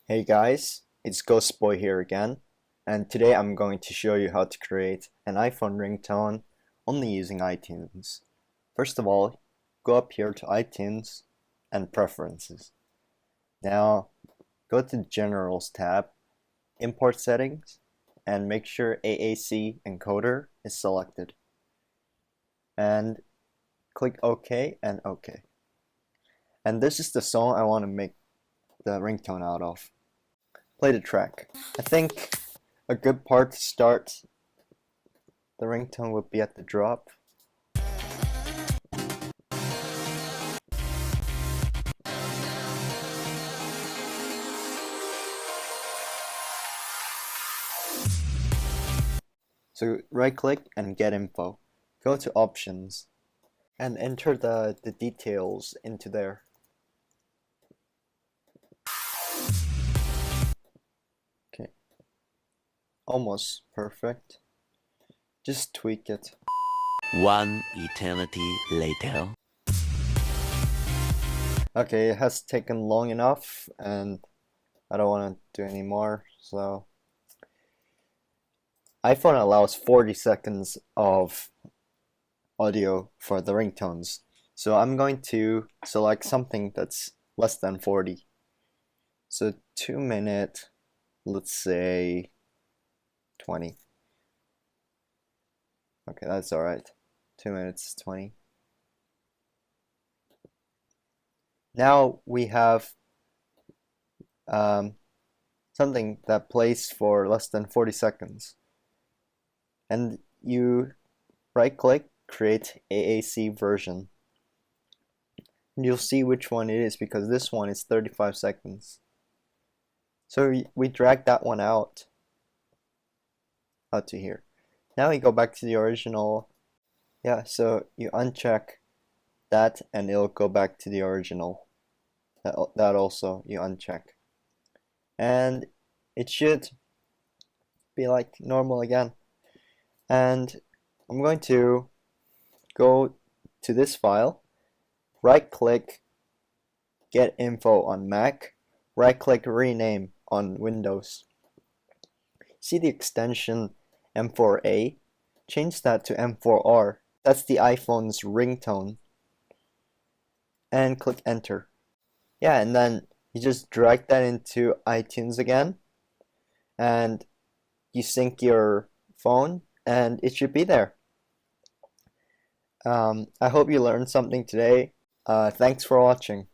Hey guys, it's Ghostboy here again, and today I'm going to show you how to create an iPhone ringtone only using iTunes. First of all, go up here to iTunes and Preferences. Now, go to Generals tab, Import Settings, and make sure AAC encoder is selected. And click OK and OK. And this is the song I want to make the ringtone out of. Play the track. I think a good part to start the ringtone would be at the drop. So right click and get info. Go to options and enter the details into there. Okay. Almost perfect. Just tweak it. One eternity later. Okay, it has taken long enough and I don't want to do any more, so iPhone allows 40 seconds of audio for the ringtones. So I'm going to select something that's less than 40. So 2 minute, let's say 20. Okay, that's alright. 2 minutes 20. Now we have something that plays for less than 40 seconds. And you right click, create AAC version. And you'll see which one it is because this one is 35 seconds. So we drag that one out to here. Now we go back to the original. Yeah, so you uncheck that and it'll go back to the original. That also you uncheck. And it should be like normal again. And I'm going to go to this file, right click, get info on Mac, right click rename on Windows. See the extension M4A? Change that to M4R. That's the iPhone's ringtone. And click enter. Yeah, and then you just drag that into iTunes again. And you sync your phone and it should be there. I hope you learned something today. Thanks for watching.